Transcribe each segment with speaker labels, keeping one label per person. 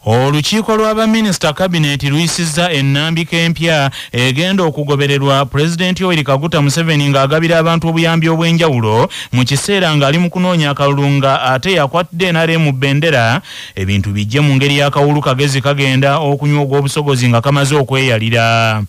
Speaker 1: Olukiiko lw'abaminisita kabineti luyisizza ennambika empya egenda okugobererwa Pulezidenti Yoweri Kaguta Museveni ng'agabira abantu obuyambi obw'enjawulo mu kiseera ng'ali mu kunoonya akalulu nga ate yakwatidde NRM bbendera ebintu bijje mu ngeri y'akawulu kagezi kagenda okunywa obusogozi nga kamaze okweyalira.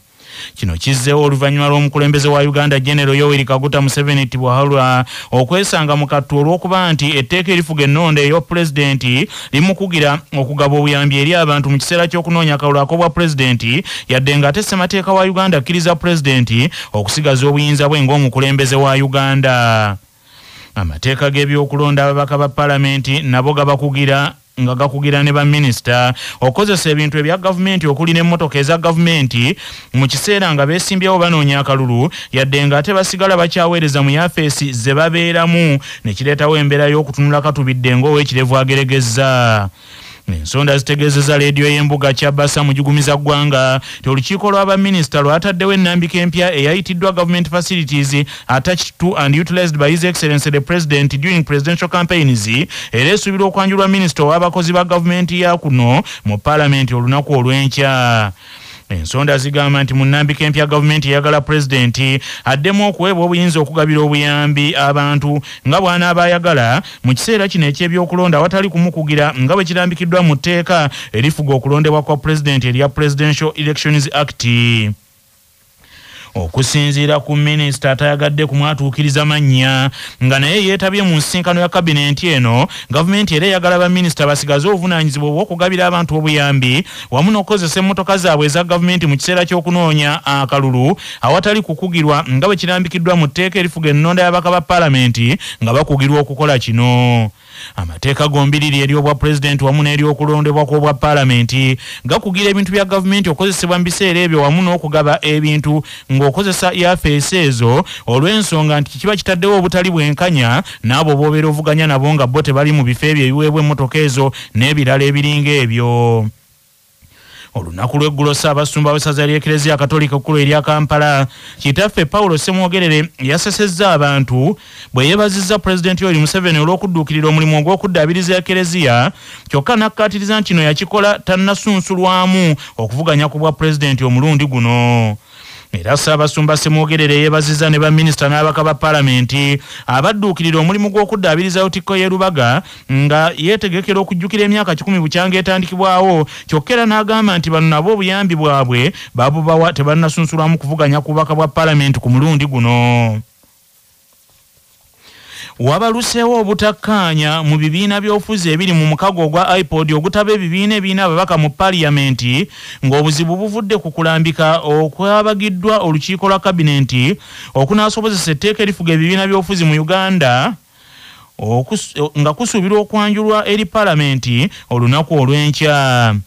Speaker 1: Kino kizzeewo oluvannyuma lw'omukulembeze wa Uganda General Yoweri Kaguta Museveni Tibuhaura okwesanga mu kattu olw'okuba nti etteeka erifuga ennonda ey'opulezidenti limukugira okugaba obuyambi eri abantu mu kiseera ky'okunoonya akalulu ak'obwa pulezidenti yadde ng'ate ssemateeka wa Uganda akkiriza pulezidenti okusigaza obuyinza bwe ng'omukulembeze wa Uganda. Amateeka g'ebyokulonda ababaka ba palamenti nabo gabakugira nga gakugira ne baminisita okozesa ebintu ebya gavumenti okuli n'emmotoka eza gavumenti mu kiseera nga beesimbyewo banoonya akalulu yadde ng'ate basigala bakyaweereza mu yafeesi ze babeeramu ne kireetawo embeera y'okutunula katubidde ng'ow'ekirevu ageregezza. Ensonda zitegeezezza leediyo y'embuga Kyabasa mugigumiza ggwanga nti olukiiko lw'abaminisita lwataddewo ennambika empya eyayitiddwa Government Facilities attached to and utilized by His Excellency the President during presidential campaigns era esuubirwa okwanjulwa minisita ow'abakozi ba gavumenti ya kuno mu paalamenti olunaku olw'enkya. Ensonda zigamba nti mu nnambika empya gavumenti eyagala pulezidenti addemu okuweebwa obuyinza okugabira obuyambi abantu nga bw'anaaba ayagala mu kiseera kino eky'ebyokulonda awatali kumukugira nga bwe kirambikiddwa mu tteeka erifuga okulondebwa kwa pulezidenti erya Presidential Elections Act. Okusinziira ku minisita atayagadde kumwatuukiriza mannya nga naye yeetabye mu nsinkano ya kabinenti eno, gavumenti era eyagala baminisita basigaze obuvunaanyizibwa obw'okugabira abantu obuyambi wamu n'okukozesa emmotoka zaabwe eza gavumenti mu kiseera ky'okunoonya akalulu awatali kukugirwa nga bwe kirambikiddwa mu tteeka erifuga ennonda y'ababaka ba paalamenti nga bakugirwa okukola kino. Amateeka gombiriri eri obwa pulezidenti wamu n'eryokulondebwa kw'obwa paalamenti gakugira ebintu bya gavumenti okozesebwa mu biseera ebyo wamu n'okugaba ebintu ng'okozesa yafeesi ezo olw'ensonga nti kiba kitaddewo obutali bwenkanya n'abo b'obeera ovuganya nabo nga bo tebali mu bifo ebyo ebiweebwa emmotoka ezo n'ebirala ebiringa ebyo. Olunaku lw'eggulo Ssaabasumba w'essaza ly'Eklezia Katolika ekkulu erya Kampala kitaffe Paulo Ssemwogerere yasesezza abantu bwe yeebazizza Pulezidenti Yoweri Museveni olw'okudduukirira omulimu ogw'okuddaabiriza Eklezia kyokka n'akkaatiriza nti kino yakikola tannasunsulwamu okuvuganya ku bwa pulezidenti omulundi guno. Era Ssaabasumba Ssemwogerere yeebazizza ne baminisita n'ababaka ba paalamenti abadduukirira omulimu gw'okuddaabiriza Lutikko y'e Lubaga nga yeetegekera okujjukira emyaka 10 bukyanga etandikibwawo kyokka era n'agamba nti bano nabo obuyambi bwabwe babubawa tebannasunsulwamu kuvuganya ku bubaka bwa paalamenti ku mulundi guno. Wabaluseewo obutakkaanya mu bibiina by'obufuzi ebiri mu mukago ogwa iPod ogutaba ebibiina ebiina ababaka mu paaliyamenti ng'obuzibu buvudde ku kulambika okwabagiddwa olukiiko lwa kabinenti okunaasobozesa etteeka erifuga ebibiina by'obufuzi mu Uganda nga kusuubirwa okwanjulwa eri paalamenti olunaku olw'enkya.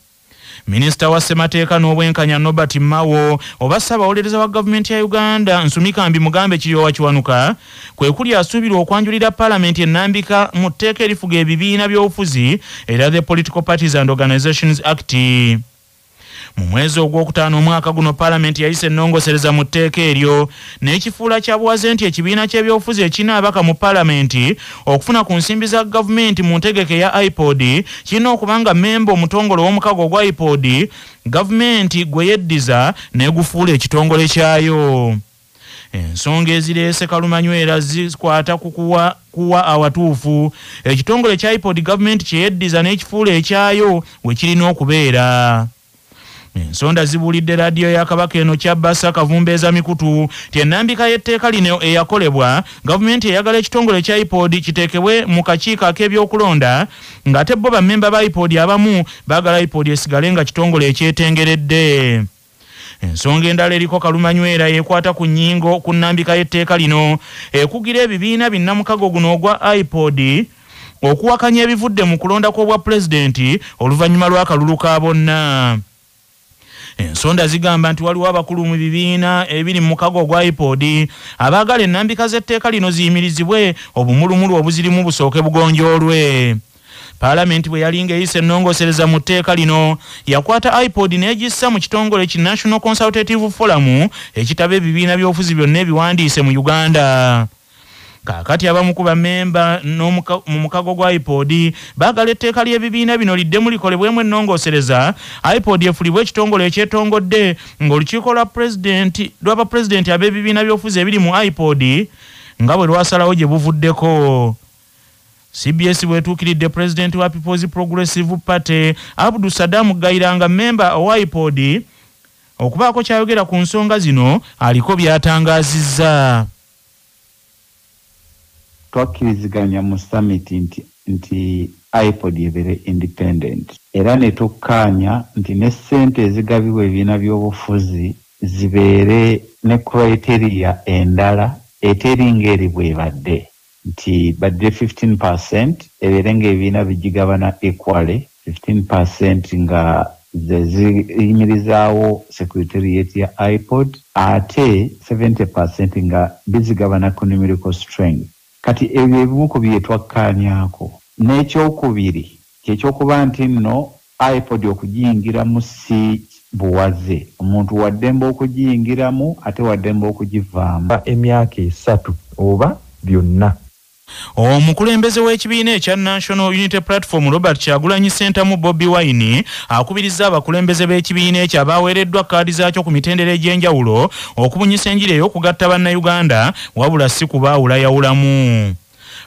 Speaker 1: Minisita wa Ssemateeka n'obwenkanya Norbert Mao oba Ssaabawolereza wa gavumenti ya Uganda Nsumika Mugambe Kiryowa Kiwanuka kwe kuli asuubirwa okwanjulira paalamenti ennambika mu tteeka erifuga ebibiina by'obufuzi era the Political Parties and Organizations Act. Mu mwezi ogwokutaano omwaka guno paalamenti yayise ennongosereza mu tteeka eryo n'ekifuula kya buwaze nti ekibiina ky'ebyobufuzi ekirina ababaka mu paalamenti okufuna ku nsimbi za gavumenti mu ntegeke ya iPod kirina okuba nga memba omutongole w'omukago ogwa iPod gavumenti gwe yeddiza n'egufuula ekitongole kyayo. Ensonga ezireese kalumanywera zikwata ku kuwa awatuufu ekitongole kya iPod gavumenti kye yeddiza n'ekifuula ekyayo we kirina okubeera. Ensonda zibuulidde laadiyo ya Kabaka eno Kyabasa Kavumbeeza Mikutu ti ennambika y'etteeka lino eyakolebwa gavumenti eyagala ekitongole kya iPod kiteekebwe mu kakiiko ak'ebyokulonda ng'ate bo bammemba ba iPod abamu baagala iPod esigale nga kitongole ekyetengeredde. Ensonga endala eriko kalumanywera yekwata ku nnyingo ku nnambika y'etteeka lino ekugira ebibiina binnamukago guno ogwa iPod okuwakanya ebivudde mu kulonda kw'obwa pulezidenti oluvannyuma lw'akalulu ka bonna. Ensonda zigamba nti waliwo abakulu mu bibiina ebiri mu mukago ogwa iPod abaagala ennambika z'etteeka lino ziyimirizibwe obumulumulu obuzirimu busooke bugonjoolwe. Paalamenti bwe yalinga eyise ennongosereza mu tteeka lino yakwata iPod n'egissa mu kitongole ki National Consultative Forum ekitaba ebibiina by'obufuzi byonna ebiwandiise mu Uganda. kakati abamu ku bammemba mu mukago gwa iPod baagala etteeka ly'ebibiina bino liddemu likolebwemu ennongoosereza iPod efulibwe ekitongole ekyetongodde ng'olukiiko lw'abapulezidenti ab'ebibiina by'obufuzi ebiri mu iPod nga bwe lwasalawo gye buvuddeko. CBS bwetuukiridde pulezidenti wa People's Progressive Party Abdul Saddam Gaira nga mmemba owa iPod okubaako kyayogera ku nsonga zino aliko by'atangazizza.
Speaker 2: Twakiriziganya mu summit nti iPod ebere independent era ne tukkaanya nti ne ssente ezigabibwa ebibiina by'obufuzi zibeere ne criteria endala eteringa eri bwebadde nti badde 15% ebeere ng'ebibiina bigigabana equally 15% nga ze ziyimirizaawo secretariat ya iPod ate 70% nga bizigabana ku numerical strength. Kati ebyo ebimu ku bye twakkaanyaako. N'ekyokubiri kyekyokuba nti nno iPod okugiyingiramu si buwaze, omuntu waddembe okugiyingiramu ate waddembe okugivaamu
Speaker 3: emyaka 3 oba byonna.
Speaker 1: Omukulembeze w'ekibiina ekya National Unity Platform Robert Kyagulanyi Ssentamu Bobi Wine akubirizza abakulembeze b'ekibiina ekyo abaaweereddwa kaadi zaakyo ku mitendera egy'enjawulo okubunyisa enjiri ey'okugatta bannayuganda wabula si kubaawulayawulamu.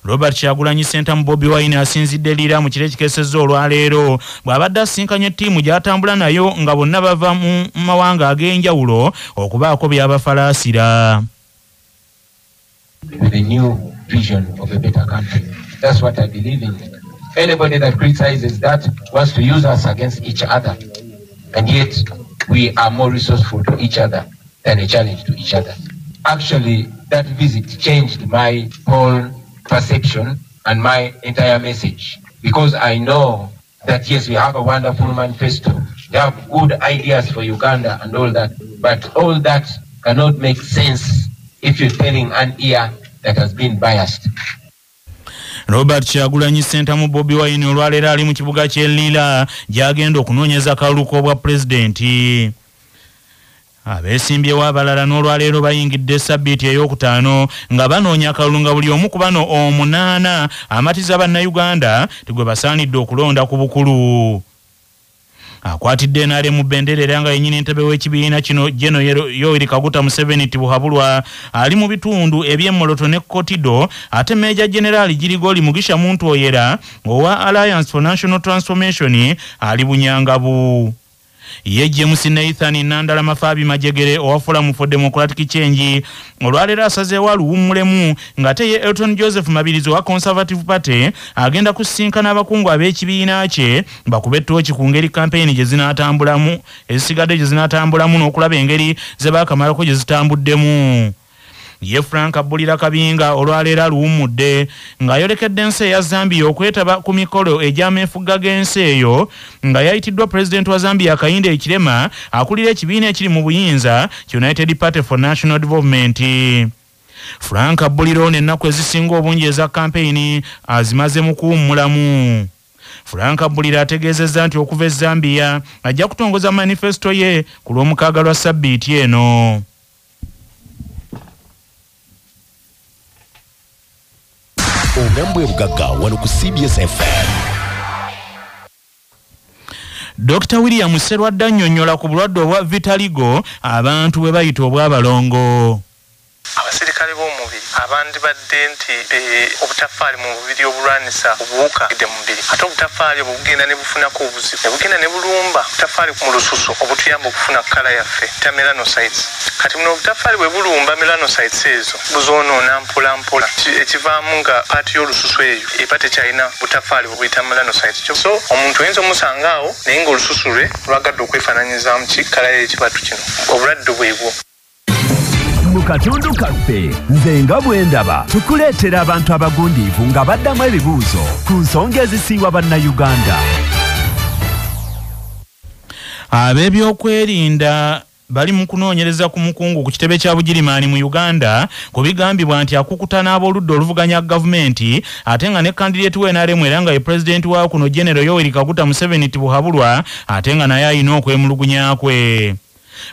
Speaker 1: Robert Kyagulanyi Ssentamu Bobi Wine asinzidde liira mu kiro ekikeesezza olwaleero bw'abadde asinkanye ttiimu gy'atambula nayo nga bonna bava mu mawanga ag'enjawulo okubaako by'abafalaasira.
Speaker 4: With a new vision of a better country. That's what I believe in. Anybody that criticizes that wants to use us against each other. And yet we are more resourceful to each other than a challenge to each other. Actually, that visit changed my whole perception and my entire message. Because I know that yes, we have a wonderful manifesto. We have good ideas for Uganda and all that. But all that cannot make sense if you're telling an ear that has been biased.
Speaker 1: Robert Kyagulanyi Ssentamu Bobi Wine olwaleero ali mu kibuga ky'e Lira gy'agenda okunoonyeza akalulu k'obwa pulezidenti. Abeesimbyewo abalala n'olwaleero bayingidde sabbiiti ey'okutaano nga banoonya akalulu nga buli omu ku bano 8 amatiza bannayuganda tigwe basaanidde okulonda ku bukulu. Akwatidde naale mu bbenderera nga yennyini ntebe w'ekibiina kino Jeno Yoweri Kaguta Museveni tibuhabulwa ali mu bitundu eby'Emmoloto ne Kotido ate Meja General Girigoli Mugisha Muntu Oyera owa Alliance for National Transformation ali Bunyangabu. Ye James Nathan Nandala Mafabi Majegere owa Forum for Democratic Change olwaleero asazeewo aluwummulemu ng'ate ye Elton Joseph Mabirizi wa Conservative Party agenda kusinkana abakungu ab'ekibiina kye bakube ettooki ku ngeri kampeyini gye zinaatambulamu ezisigadde gye zinaatambulamu n'okulaba engeri ze baakamalako gye zitambuddemu. Ye Frank Abulira Kabinga olwaleero aluwummudde ng'ayolekedde ensi eya Zambia okwetaba ku mikolo egy'ameefuga g'ensi eyo nga yayitiddwa pulezidenti wa Zambia Kayinde Ekirema akulira ekibiina ekiri mu buyinza United Party for National Development. Frank Abulira ono ennaku ezisinga obungi eza kampeyini azimaze mu kuwummulamu. Frank Abulira ategeezezza nti okuva e Zambia ajja kutongoza manifesto ye ku lw'omukaaga lwa sabbiiti eno.
Speaker 5: Ogambwe bugagga wano ku CBS FM.
Speaker 1: Dr. William Serwadda annyonnyola ku bulwadde obwa vitiligo abantu bwe bayita obw'abalongo.
Speaker 6: Abasirikale b'omubiri abandibadde nti obutafaali mu mubiri obulwanisa obuwuka mu mubiri ate obutafaali obugenda ne bufunako obuzibu ne bugenda ne bulumba obutafaali mu lususu obutuyamba okufuna kkala yaffe ta melanocytes. Kati muno obutafaali bwe bulumba melanocytes ezo buzoonoona mpola mpola ekivaamu nga paati y'olususu eyo eba tekyalina butafaali buyita melanocytes. So omuntu oyinza omusanga awo naye ng'olususu lwe lwagadde okwefaananyizaamu ki kkala y'ekibatu kino obulwadde bwebwo.
Speaker 7: Mu katundu kaffe nze nga bwe ndaba tukuleetera abantu abagundiivu nga baddamu ebibuuzo ku nsonga ezisiiwa bannayuganda.
Speaker 1: Ab'ebyokwerinda bali mu kunoonyereza ku mukungu ku kitebe kya Bugirimaani mu Uganda ku bigambibwa nti akukuta n'ab'oludda oluvuganya gavumenti ate nga ne kandidate w'NRM era nga ye pulezidenti wa kuno General Yoweri Kaguta Museveni tibuhabulwa ate nga naye alina okwemulugunya kwe.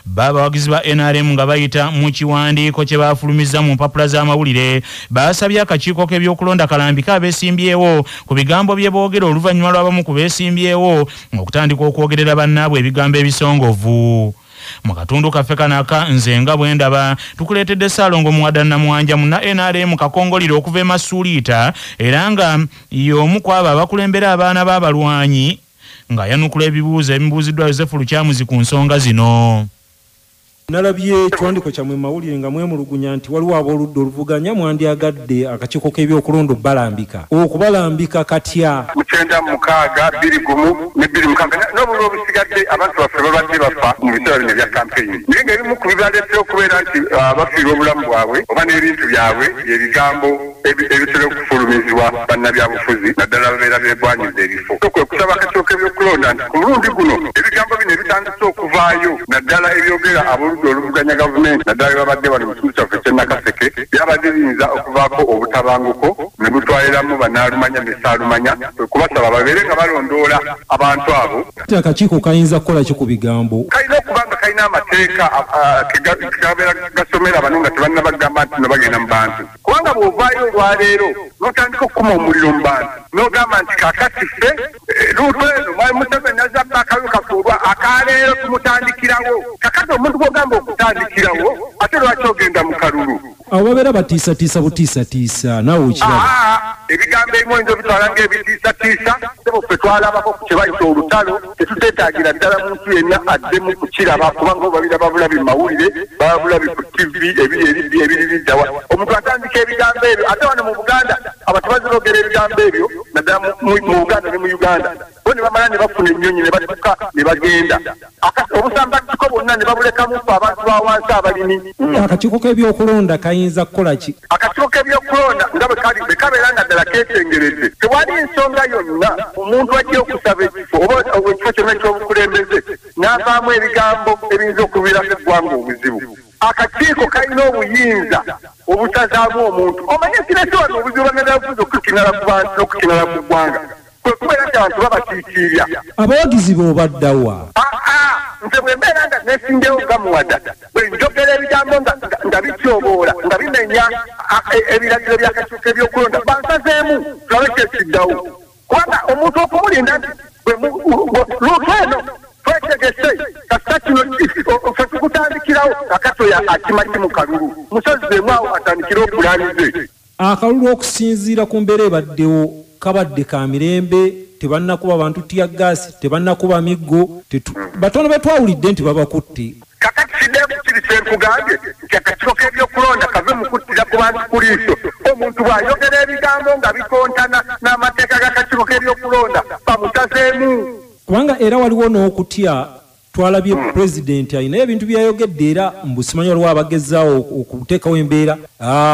Speaker 1: Babawagizi ba NRM nga bayita mu kiwandiiko kye baafulumiza mu mpapula z'amawulire baasabye akakiiko k'ebyokulonda kalambika abeesimbyewo ku bigambo bye boogera oluvannyuma lw'abamu ku beesimbyewo okutandika okwogerera bannaabwe ebigambo ebisongovu. Mu katundu kaffe kanaka nze nga bwe ndaba tukuleetedde Ssaalongo Muwadana Mwanja munna NRM kakongolire okuva e Masuliita era nga y'omu ku abo abakulembera abaana b'abalwanyi nga yanukula ebibuuzo ebibuuziddwa Joseph Lukyamuzi ku nsonga zino.
Speaker 8: Nalabye ekiwandiiko kyammwe mawulire nga mwemulugunya nti waliwo ab'oludda oluvuganya mwandyagadde akakiiko k'ebyokulonda balambika okubalambika katya
Speaker 9: 9-6-21 ne 26 n'obululu obusigadde abantu baffe babadde bafa mu biseera bino bya kampeyini naye ng'ebimu ku bibaleetera okubeera nti bafiirwa obulamu bwabwe oba n'ebintu byabwe ebigambo ebitera okufulumizibwa bannabyabufuzi naddala babeera beegwanyiza ebifo kwe kusaba akakiiko k'ebyokulonda nti ku mulundi guno ebigambo bino ebitandise okuvaayo naddala ebyogera oluvuganya gavumenti naddala babadde wano mu kitundu kyaffe ky'e Nakaseke byabadde biyinza okuvaako obutabanguko ne butwaliramu bannaalumanya ne ssaalumanya kubasaba babeere nga balondoola abantu abo.
Speaker 8: Akakiiko kayinza kukola ki ku bigambo?
Speaker 9: Kalina okuba nga kalina amateeka gabeera gasomera bano nga tebannabagamba nti no bagenda mu bantu kubanga bw'ovaayo olwaleero n'otandika okukuma omuliro mu bantu n'ogamba nti kaakati ffe luutu eno mwali Museveni azabba akalulu kafuulwa akaleero tumutandikirawo kakati omuntu gw'ogamba okutandikirawo ate lwaki ogenda mu kalulu
Speaker 8: abo babeera batiisatiisa butiisatiisa naawe okiraba
Speaker 9: ebigambo ebimu oyinza obitwala ng'ebitiisatiisa sebo ffe twalabako ku kye bayita olutalo tetuteetaagira ddala muntu yenna addemu kukiraba kubanga obabiraba bulabi mu mawulire baba bulabi ku TV ebiririddawa omuntu atandika ebigambo ebyo ate wano mu Buganda abantu bazirogera ebigambo ebyo naddala mu Uganda ne mu Uganda bo ne bamala ne bafuna ennyonyi ne batuka ne bagenda obusambattuko bonna ne babulekamu abantu ba wansi abalimi.
Speaker 8: Akakiiko k'ebyokulonda kayinza kukola ki?
Speaker 9: Akakiiko k'ebyokulonda nga bwe kabeera nga ddala keetengeredde tewali ensonga yonna omuntu ajja okusaba ekifo oba ekifo kyonna ekyobukulembeze n'avaamu ebigambo ebiyinza okuviirako eggwanga obuzibu. Akakiiko kalina obuyinza obutazaamu omuntu omanye kirese wano obuzibu banadabufuzi okukinala ku bantu n'okukinala ku ggwanga kubeera nti abantu babatiitiirya.
Speaker 8: Abawagizi b'obaddawa
Speaker 9: nze bwe mbeera nga neesingewo nga muwada bwe njogera ebigambo nga bityoboola nga bimenya ebiragiro by'akakiiko k'ebyokulonda bansazeemu tulabe kyesiddawo kubanga omuntu okumulinda nti luutu eno twetegese kasita kino ffe tukutandikirawo akatoya akimaki mu kalulu musazizeemu awo atandikire opulaani ze.
Speaker 8: Akalulu okusinziira ku mbeera ebaddewo kabadde ka mirembe tebannakuba bantu tiyaggaasi tebannakuba miggo batono betwawulidde nti babakutte
Speaker 9: kakati kiri senkugambye nti akakiiko k'ebyokulonda kave mu kuttira ku bantu kuliiso omuntu bw'ayogera ebigambo nga bikontana n'amateeka g'akakiiko k'ebyokulonda bamusazeemu
Speaker 8: kubanga era waliwo n'okutya twalabye pulezidenti alinayo ebintu byayogedde era mbusimanyi waliwo abagezaawo okuteekawo embeera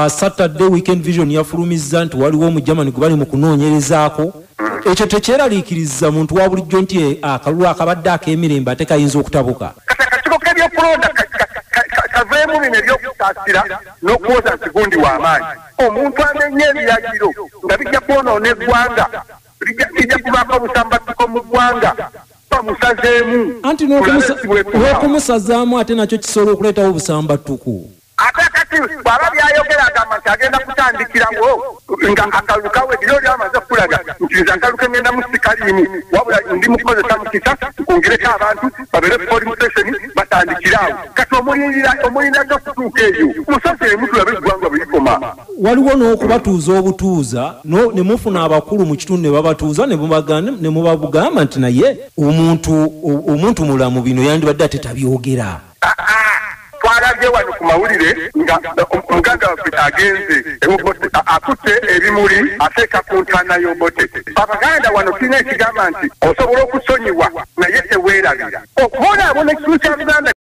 Speaker 8: Saturday Weekend Vision yafulumizza nti waliwo omujamani gwe bali mu kunoonyerezaako ekyo tekyeraliikiriza muntu wa bulijjo nti akalulu akabadde ak'emirembe ate kayinza okutabuka.
Speaker 9: Akakiiko k'ebyokulonda kaveemu bino eby'okutaasira n'okwoza nti gundi w'amaanyi omuntu amenya ebiragiro nga bijja kwonoona eggwanga bijja kubaako obusambattuko mu ggwanga bamusazeemu
Speaker 8: anti n'okumusazaamu ate nakyo kisobola okuleetawo obusambattuko.
Speaker 9: Ate kati bw'aba byayogera agamba nti agenda kutandikirawo nga akalulu kawedire oli amaze okulaga nti nze akalulu ke ngenda mu sikaliini wabula ndi mu kukozesa mukisa nkwongereko abantu babeere polling station batandikiraawo kati omulinda gy'okutuuka eyo musazeemu tulabe eggwanga bwe likoma.
Speaker 8: Waliwo n'okubatuuza obutuuza ne mufuna abakulu mu kitundu ne babatuuza ne mubagamba nti naye omuntu mulamu bino yandibadde ate tabyogera.
Speaker 9: Twalabye wano ku mawulire nga omuganda waffe agenze akutte ebimuli ateeka ku ntaana y'obote. Abaganda wano tulina ekigamba nti osobola okusonyiwa naye teweerabira. Okubonaabona ekitundu kya Buganda